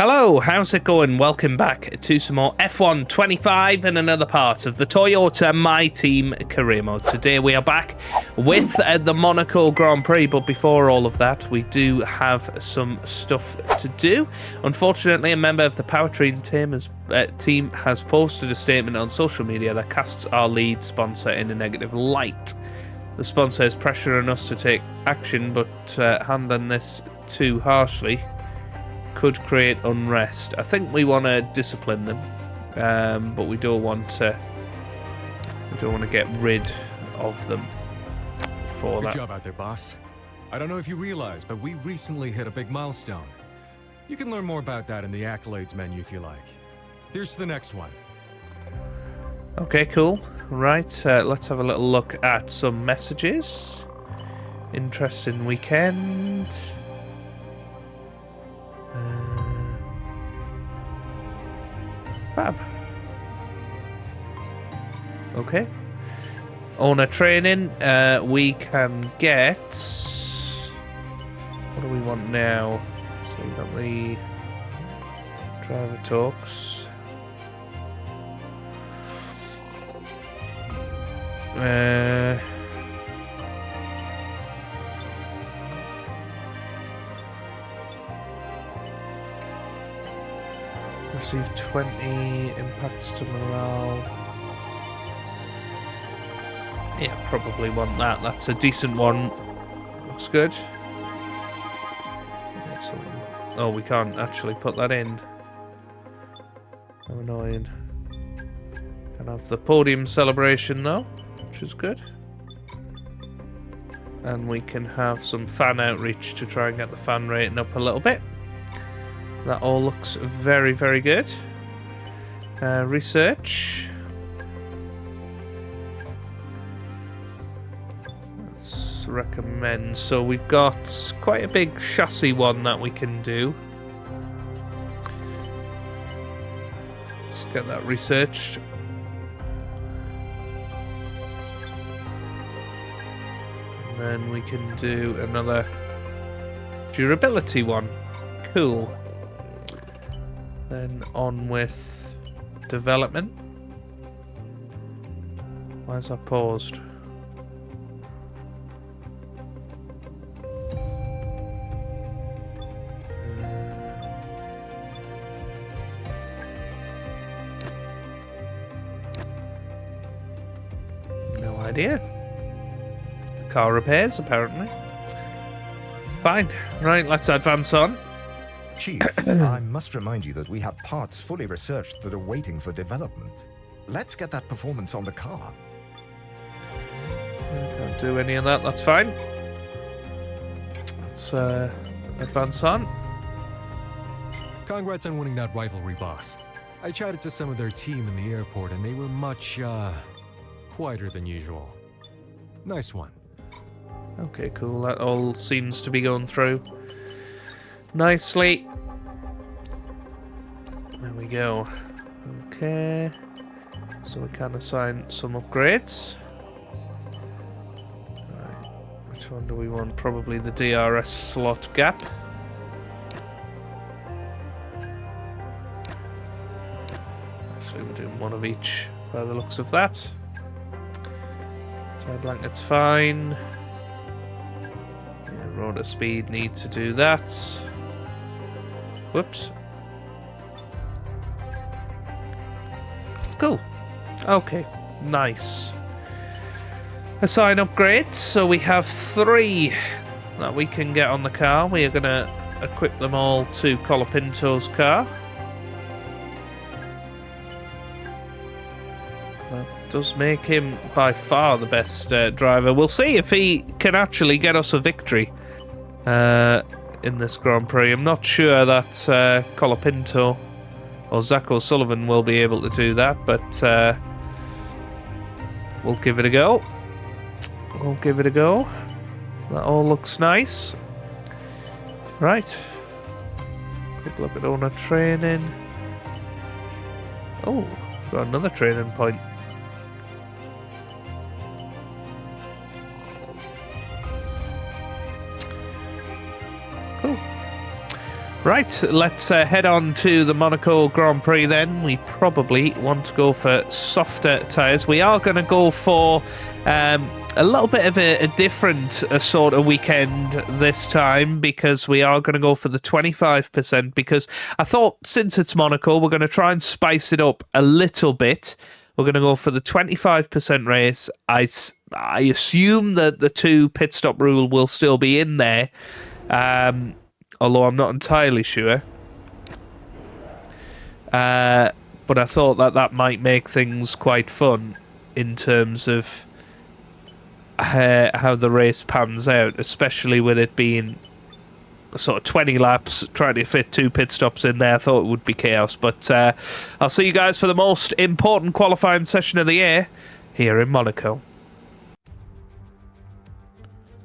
Hello, how's it going? Welcome back to some more F1 25 and another part of the Toyota My Team career mode. Today we are back with the Monaco Grand Prix, but before all of that, we do have some stuff to do. Unfortunately, a member of the Powertrain team has posted a statement on social media that casts our lead sponsor in a negative light. The sponsor is pressuring us to take action, but handling this too harshly could create unrest. I think we want to discipline them, but we don't want to. We don't want to get rid of them for that. Good job out there, boss. I don't know if you realize, but we recently hit a big milestone. You can learn more about that in the accolades menu if you like. Here's the next one. Okay, cool. Right, let's have a little look at some messages. Interesting weekend. Fab. Okay. Owner training. We can get. What do we want now? So we got the driver talks. Receive 20 impacts to morale. Yeah, probably want that. That's a decent one. Looks good. Yeah, so we can't actually put that in. How annoying. Can have the podium celebration though, which is good. And we can have some fan outreach to try and get the fan rating up a little bit. That all looks very, very good. Research. Let's recommend. So we've got quite a big chassis one that we can do. Let's get that researched. And then we can do another durability one. Cool. Then on with development. Why is that paused? No idea. Car repairs, apparently. Fine. Right, let's advance on. Chief, I must remind you that we have parts fully researched that are waiting for development. Let's get that performance on the car. Can't do any of that, that's fine. Let's advance on. Congrats on winning that rivalry, boss. I chatted to some of their team in the airport and they were much, quieter than usual. Nice one. Okay, cool. That all seems to be going through nicely. There we go. Okay. So we can assign some upgrades. Right. Which one do we want? Probably the DRS slot gap. Actually, we're doing one of each by the looks of that. Tire blanket's fine. Yeah, rotor speed, need to do that. Whoops. Cool. Okay. Nice. Assign upgrades. So we have 3 that we can get on the car. We are going to equip them all to Colapinto's car. That does make him by far the best driver. We'll see if he can actually get us a victory in this Grand Prix. I'm not sure that Colapinto or Zach O'Sullivan will be able to do that, but we'll give it a go. We'll give it a go. That all looks nice. Right. Quick look at owner training. Oh, got another training point. Right, let's head on to the Monaco Grand Prix then. We probably want to go for softer tyres. We are going to go for a little bit of a different sort of weekend this time, because we are going to go for the 25%, because I thought since it's Monaco, we're going to try and spice it up a little bit. We're going to go for the 25% race. I assume that the 2 pit stop rule will still be in there. Although I'm not entirely sure. But I thought that might make things quite fun in terms of how the race pans out, especially with it being sort of 20 laps, trying to fit 2 pit stops in there. I thought it would be chaos. But I'll see you guys for the most important qualifying session of the year here in Monaco.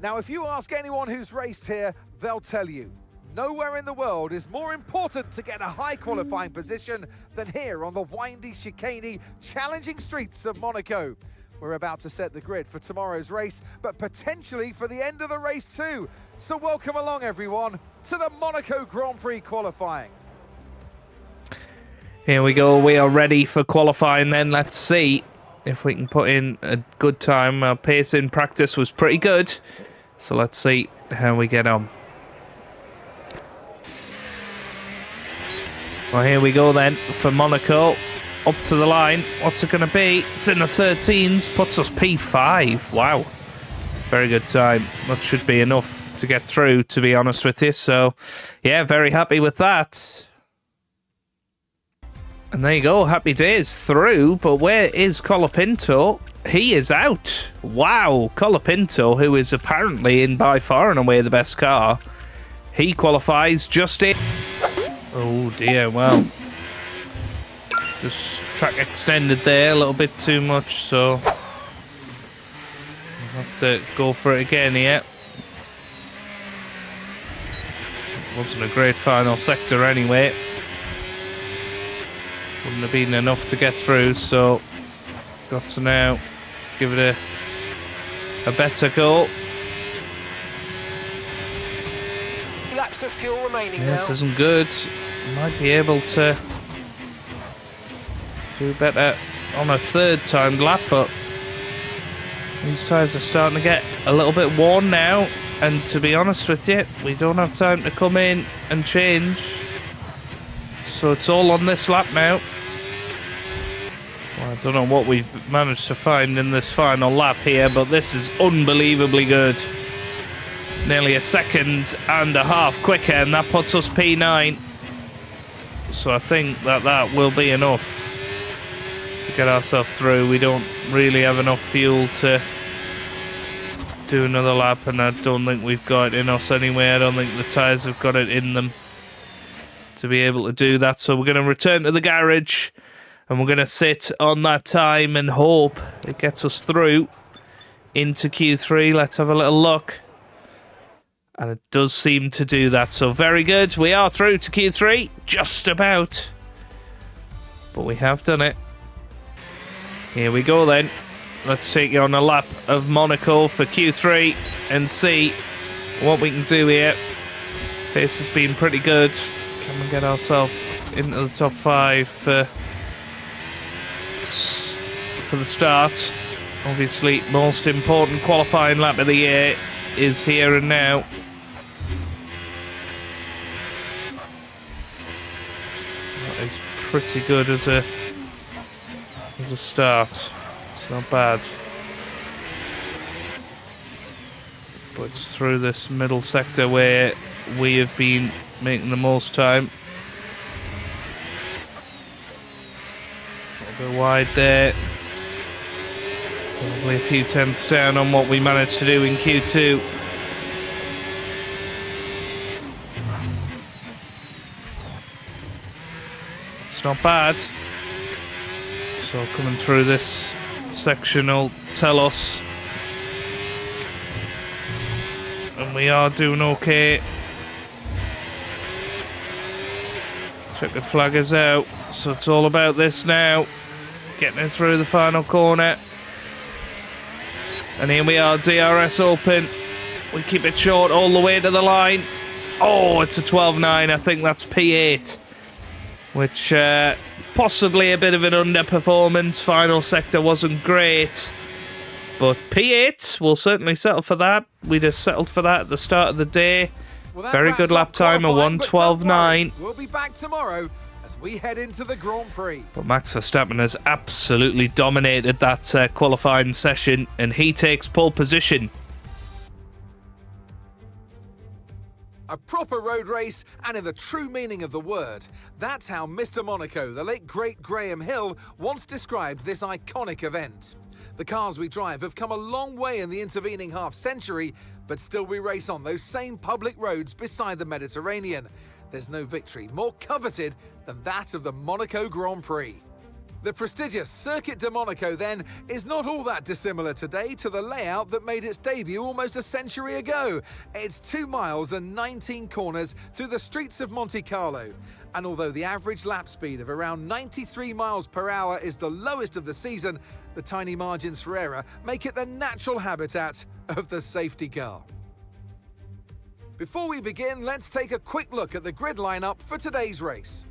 Now, if you ask anyone who's raced here, they'll tell you, nowhere in the world is more important to get a high qualifying position than here on the windy, chicaney, challenging streets of Monaco. We're about to set the grid for tomorrow's race, but potentially for the end of the race too. So welcome along, everyone, to the Monaco Grand Prix qualifying. Here we go. We are ready for qualifying then. Let's see if we can put in a good time. Our pace in practice was pretty good. So let's see how we get on. Well, here we go then for Monaco. Up to the line. What's it going to be? It's in the 13s. Puts us P5. Wow. Very good time. That should be enough to get through, to be honest with you. So, yeah, very happy with that. And there you go. Happy days through. But where is Colapinto? He is out. Wow. Colapinto, who is apparently in by far and away the best car. He qualifies just in. Oh dear, well, just track extended there a little bit too much, so we'll have to go for it again here. Wasn't a great final sector anyway. Wouldn't have been enough to get through, so got to now give it a better go. Laps of fuel remaining Yeah, now. this isn't good. Might be able to do better on a third timed lap, but these tyres are starting to get a little bit worn now, and to be honest with you, we don't have time to come in and change, so it's all on this lap now. Well, I don't know what we've managed to find in this final lap here, but this is unbelievably good. Nearly a second and a half quicker, and that puts us P9. So I think that will be enough to get ourselves through. We don't really have enough fuel to do another lap, and I don't think we've got it in us anyway. I don't think the tyres have got it in them to be able to do that. So we're going to return to the garage, and we're going to sit on that time and hope it gets us through into Q3. Let's have a little look. And it does seem to do that, so very good. We are through to Q3, just about. But we have done it. Here we go then. Let's take you on a lap of Monaco for Q3 and see what we can do here. Pace has been pretty good. Can we get ourselves into the top 5 for the start? Obviously, most important qualifying lap of the year is here and now. It's pretty good as a start. It's not bad. But it's through this middle sector where we have been making the most time. A little bit wide there. Probably a few tenths down on what we managed to do in Q2. It's not bad. So coming through this section will tell us. And we are doing okay. Checkered flag is out. So it's all about this now. Getting it through the final corner. And here we are, DRS open. We keep it short all the way to the line. Oh, it's a 12.9. I think that's P8, which possibly a bit of an underperformance. Final sector wasn't great, but P8, we'll certainly settle for that. We just settled for that at the start of the day. Well, very good lap time, a 1:12.9. We'll be back tomorrow as we head into the Grand Prix. But Max Verstappen has absolutely dominated that qualifying session, and he takes pole position. A proper road race, and in the true meaning of the word. That's how Mr. Monaco, the late great Graham Hill, once described this iconic event. The cars we drive have come a long way in the intervening half-century, but still we race on those same public roads beside the Mediterranean. There's no victory more coveted than that of the Monaco Grand Prix. The prestigious Circuit de Monaco, then, is not all that dissimilar today to the layout that made its debut almost a century ago. It's 2 miles and 19 corners through the streets of Monte Carlo. And although the average lap speed of around 93 miles per hour is the lowest of the season, the tiny margins for error make it the natural habitat of the safety car. Before we begin, let's take a quick look at the grid lineup for today's race.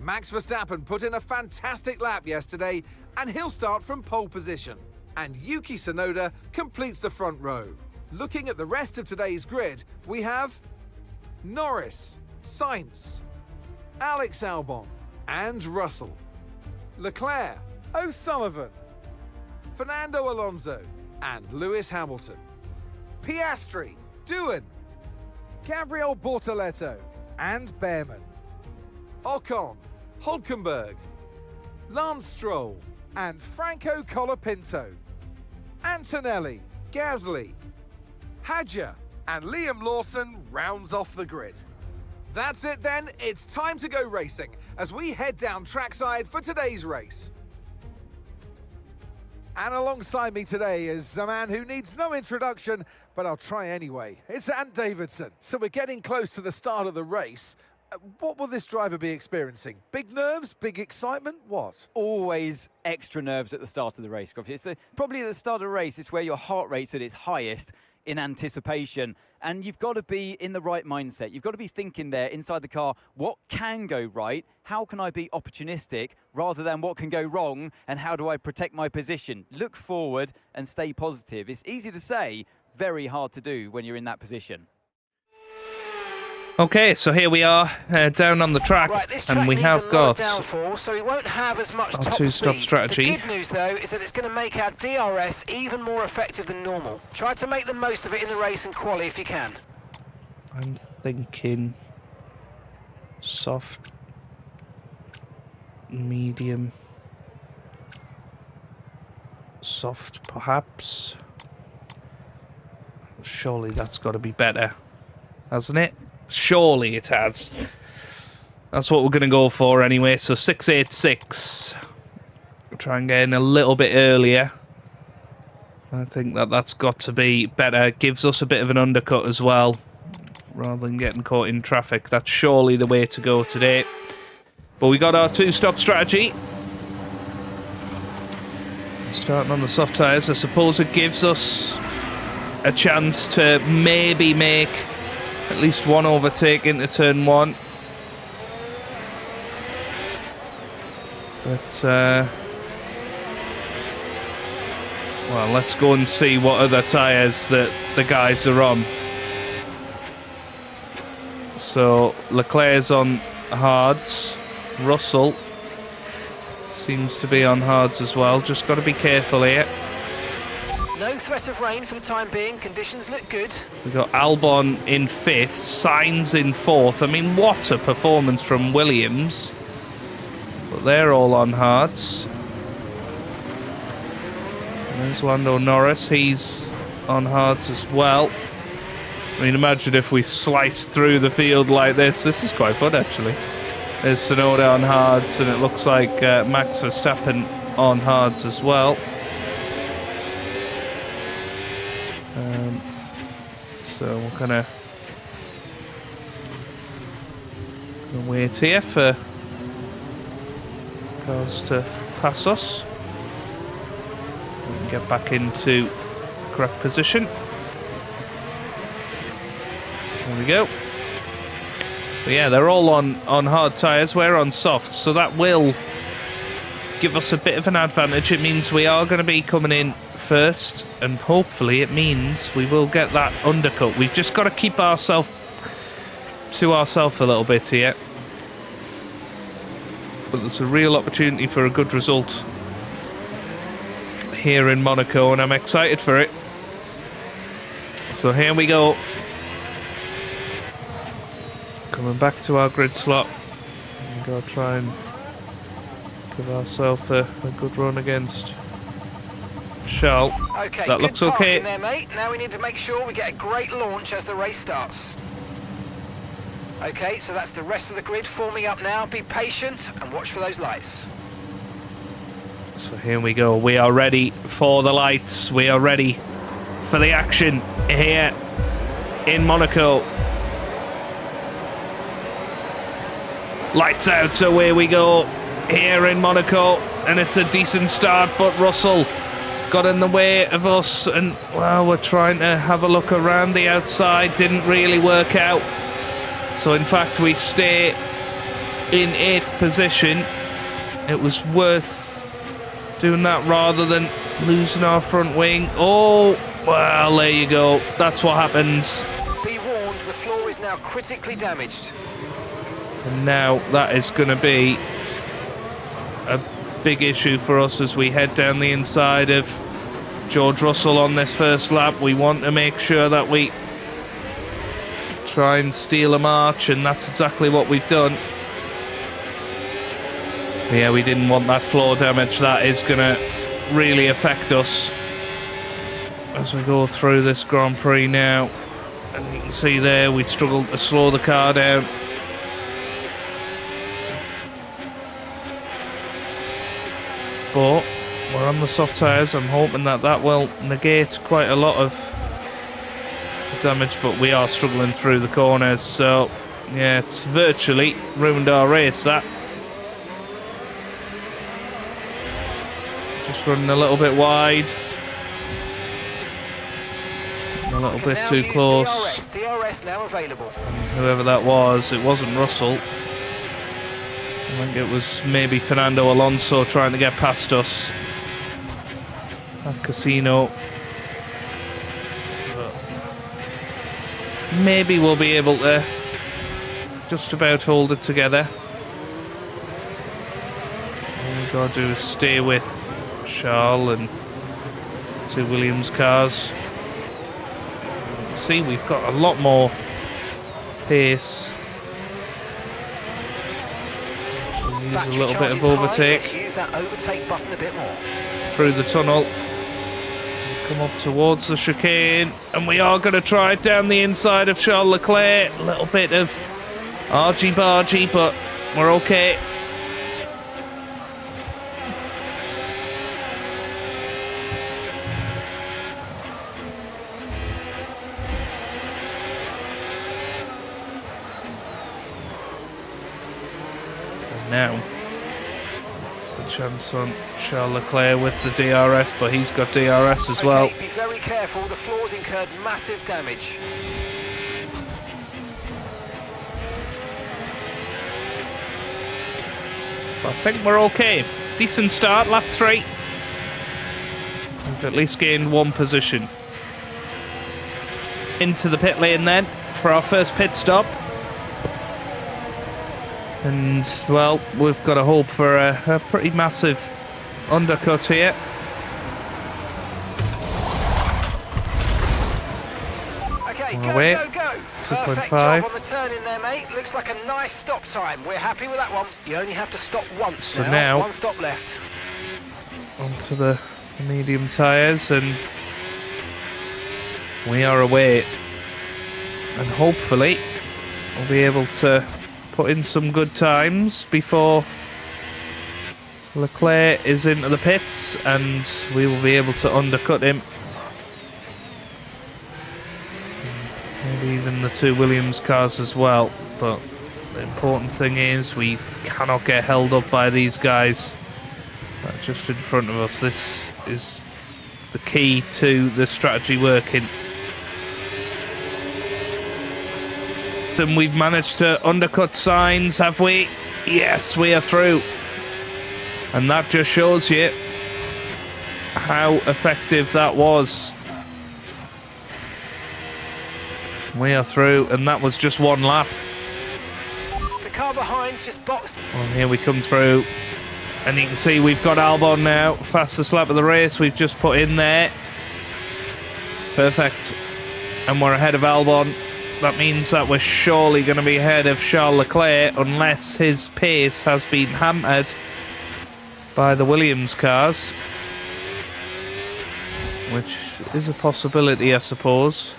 Max Verstappen put in a fantastic lap yesterday, and he'll start from pole position. And Yuki Tsunoda completes the front row. Looking at the rest of today's grid, we have Norris, Sainz, Alex Albon, and Russell. Leclerc, O'Sullivan, Fernando Alonso, and Lewis Hamilton. Piastri, Doohan, Gabriel Bortoleto, and Behrman. Ocon, Hülkenberg, Lance Stroll, and Franco Colapinto. Antonelli, Gasly, Hadjar, and Liam Lawson rounds off the grid. That's it then, it's time to go racing as we head down trackside for today's race. And alongside me today is a man who needs no introduction, but I'll try anyway. It's Ant Davidson. So we're getting close to the start of the race. What will this driver be experiencing? Big nerves, big excitement, what? Always extra nerves at the start of the race, Gruffy. It's probably at the start of the race, it's where your heart rate's at its highest in anticipation. And you've got to be in the right mindset. You've got to be thinking there inside the car, what can go right? How can I be opportunistic rather than what can go wrong? And how do I protect my position? Look forward and stay positive. It's easy to say, very hard to do when you're in that position. Okay, so here we are down on the track, Right, and we have got downforce, so we won't have as much our top two-stop speed. strategy. The good news, though, is that it's going to make our DRS even more effective than normal. Try to make the most of it in the race and quali if you can. I'm thinking soft, medium, soft perhaps. Surely that's got to be better, hasn't it? Surely it has. That's what we're going to go for anyway. So 686. We'll try and get in a little bit earlier. I think that's got to be better. Gives us a bit of an undercut as well, rather than getting caught in traffic. That's surely the way to go today. But we got our two-stop strategy. Starting on the soft tyres, I suppose it gives us a chance to maybe make at least one overtake into turn one. But, well, let's go and see what other tyres that the guys are on. So, Leclerc's on hards. Russell seems to be on hards as well. Just got to be careful here. No threat of rain for the time being. Conditions look good. We've got Albon in 5th, Sainz in 4th. I mean, what a performance from Williams. But they're all on hards. And there's Lando Norris. He's on hards as well. I mean, imagine if we sliced through the field like this. This is quite fun, actually. There's Tsunoda on hards, and it looks like Max Verstappen on hards as well. So we're gonna wait here for cars to pass us. We can get back into the correct position. we go. But yeah, they're all on hard tyres. We're on soft, so that will give us a bit of an advantage. It means we are going to be coming in first, and hopefully it means we will get that undercut. We've just got to keep ourselves to ourselves a little bit here. But there's a real opportunity for a good result here in Monaco, and I'm excited for it. So here we go. Coming back to our grid slot. We've got to try and give ourselves a good run against Charles. Okay, that looks okay. There, mate. Now we need to make sure we get a great launch as the race starts. Okay, so that's the rest of the grid forming up now. Be patient and watch for those lights. So here we go. We are ready for the lights. We are ready for the action here in Monaco. Lights out, away we go here in Monaco, and it's a decent start, but Russell got in the way of us, and well, we're trying to have a look around the outside, didn't really work out. So in fact we stay in 8th position. It was worth doing that rather than losing our front wing. Oh, well, there you go. That's what happens. Be warned, the floor is now critically damaged. And now that is going to be a big issue for us as we head down the inside of George Russell on this first lap. We want to make sure that we try and steal a march, and that's exactly what we've done. Yeah, we didn't want that floor damage. That is going to really affect us as we go through this Grand Prix now. And you can see there we struggled to slow the car down. But we're on the soft tyres. I'm hoping that that will negate quite a lot of damage, but we are struggling through the corners. So yeah, it's virtually ruined our race, that. Just running a little bit wide. A little bit too close. DRS now available. Whoever that was, it wasn't Russell. I think it was maybe Fernando Alonso trying to get past us at Casino. But maybe we'll be able to just about hold it together. All we've got to do is stay with Charles and 2 Williams cars. See, we've got a lot more pace. Use a little bit of overtake. Use that overtake button a bit more. Through the tunnel. Come up towards the chicane. And we are going to try it down the inside of Charles Leclerc. A little bit of argy-bargy, but we're okay. Now, the chance on Charles Leclerc with the DRS, but he's got DRS as well. Be very careful, the floor's incurred massive damage. I think we're okay. Decent start, lap 3. We've at least gained 1 position. Into the pit lane then for our first pit stop. And, well, we've got to hope for a pretty massive undercut here. Okay, away. Go. 2.5. Perfect job on the turn in there, mate. Looks like a nice stop time. We're happy with that one. You only have to stop once. So now 1 stop left. Onto the medium tyres, and we are away. And hopefully we'll be able to put in some good times before Leclerc is into the pits, and we will be able to undercut him. Maybe even the 2 Williams cars as well. But the important thing is we cannot get held up by these guys that are just in front of us. This is the key to the strategy working. and we've managed to undercut Sainz, have we? Yes, we are through. And that just shows you how effective that was. We are through, and that was just one lap. The car behind's just boxed. Well, here we come through. And you can see we've got Albon now. Fastest lap of the race we've just put in there. Perfect. And we're ahead of Albon. That means that we're surely going to be ahead of Charles Leclerc unless his pace has been hampered by the Williams cars. Which is a possibility, I suppose.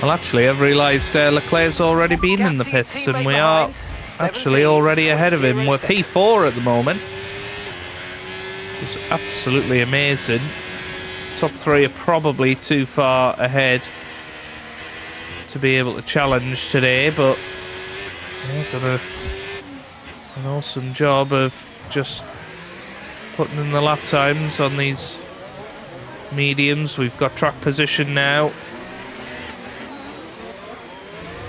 Well, actually, I've realised Leclerc's already been in the pits, and we are actually already ahead of him. We're P4 at the moment. It's absolutely amazing. Top 3 are probably too far ahead to be able to challenge today, but yeah, done an awesome job of just putting in the lap times on these mediums. We've got track position now.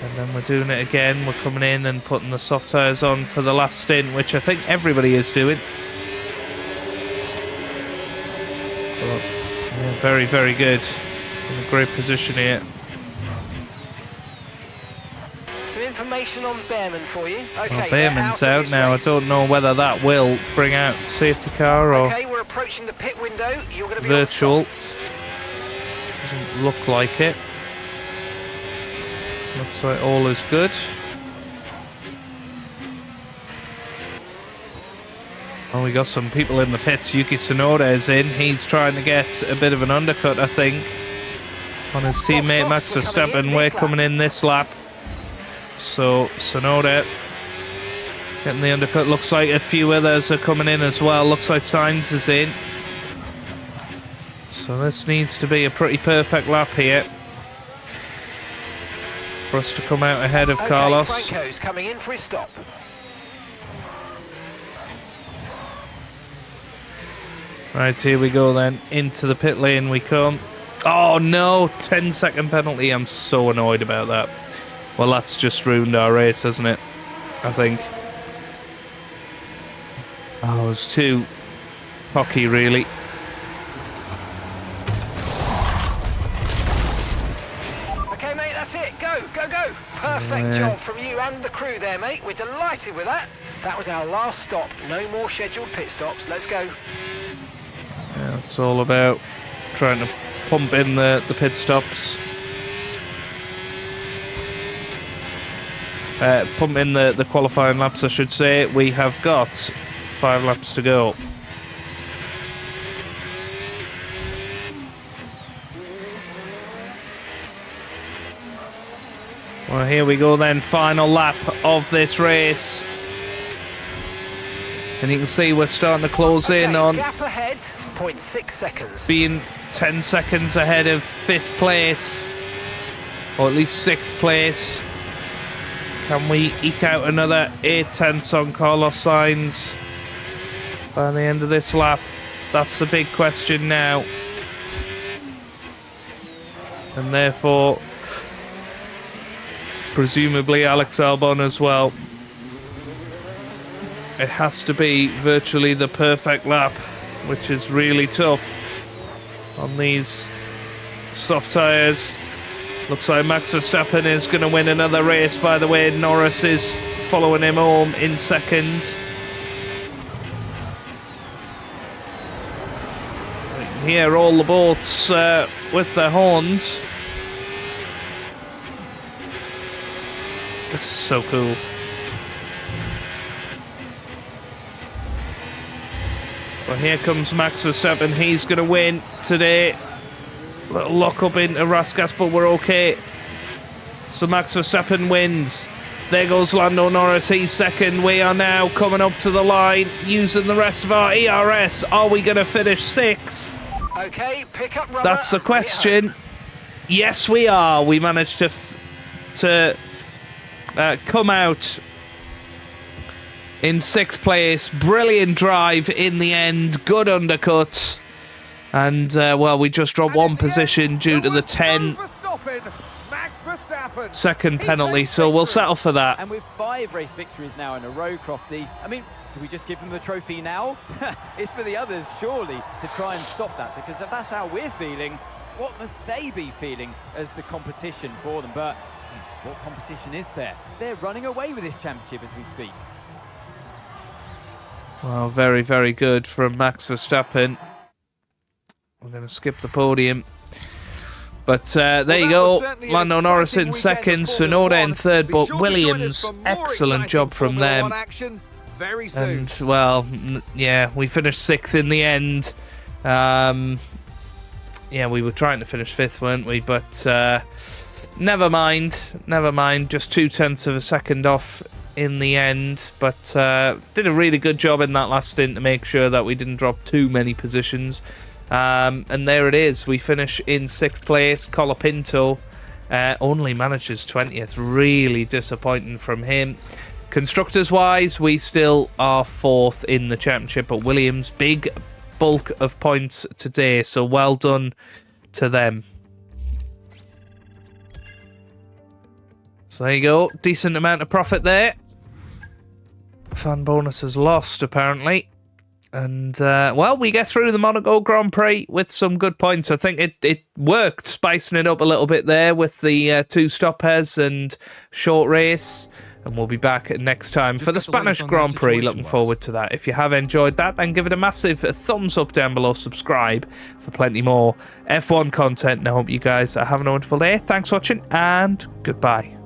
And then we're doing it again. We're coming in and putting the soft tyres on for the last stint, which I think everybody is doing. But, yeah, very, very good. In a great position here. Some information on Behrman for you. Okay, Well, Behrman's out now. I race. don't know whether that will bring out safety car or Okay, we're approaching the pit window. You're going to be virtual. on softs. Doesn't look like it. Looks like all is good. Oh, we got some people in the pits. Yuki Tsunoda is in. He's trying to get a bit of an undercut, I think, on his teammate Max Verstappen. We're coming in this lap. So, Tsunoda getting the undercut. Looks like a few others are coming in as well. Looks like Sainz is in. So this needs to be a pretty perfect lap here for us to come out ahead of Carlos. Franco's coming in for his stop. Right, here we go then. Into the pit lane we come. Oh no, 10-second penalty. I'm so annoyed about that. Well, that's just ruined our race, hasn't it? I think. Oh, it was too cocky, really. Okay, mate, that's it. Go, go, go. Perfect job from you and the crew there, mate. We're delighted with that. That was our last stop. No more scheduled pit stops. Let's go. Yeah, it's all about trying to pump in the pit stops. Pump in the qualifying laps, I should say. We have got 5 laps to go. Well, here we go then. Final lap of this race. And you can see we're starting to close in on Gap ahead, 0.6 seconds. being 10 seconds ahead of 5th place, or at least 6th place. Can we eke out another 8/10 on Carlos Sainz by the end of this lap? That's the big question now. And therefore, presumably Alex Albon as well. It has to be virtually the perfect lap, which is really tough on these soft tyres. Looks like Max Verstappen is going to win another race, by the way. Norris is following him home in second. You can hear all the boats with their horns. This is so cool. Well, here comes Max Verstappen. He's going to win today. Little lock up into Raskas, but we're okay. So Max Verstappen wins. There goes Lando Norris. He's second. We are now coming up to the line using the rest of our ERS. Are we going to finish 6th? Okay, pick up rubber. That's the question. Yes, we are. We managed to come out in 6th place. Brilliant drive in the end. Good undercut. And, well, we just dropped one position due to the 10-second penalty, so we'll settle for that. And with 5 race victories now in a row, Crofty, I mean, do we just give them the trophy now? It's for the others, surely, to try and stop that, because if that's how we're feeling, what must they be feeling as the competition for them? But what competition is there? They're running away with this championship as we speak. Well, very, very good from Max Verstappen. We're going to skip the podium. But there you go. Lando Norris in second, Tsunoda in third, but Williams, excellent job from them. And, well, yeah, we finished 6th in the end. Yeah, we were trying to finish 5th, weren't we? But never mind, just 0.2 of a second off in the end. But did a really good job in that last stint to make sure that we didn't drop too many positions. And there it is. We finish in 6th place. Colapinto only manages 20th. Really disappointing from him. Constructors-wise, we still are 4th in the championship, but Williams, big bulk of points today, so well done to them. So there you go. Decent amount of profit there. Fan bonus is lost, apparently. And, well, we get through the Monaco Grand Prix with some good points. I think it worked, spicing it up a little bit there with the 2 stoppers and short race. And we'll be back next time for the Spanish Grand Prix. Looking forward to that. If you have enjoyed that, then give it a massive thumbs up down below. Subscribe for plenty more F1 content. And I hope you guys are having a wonderful day. Thanks for watching, and goodbye.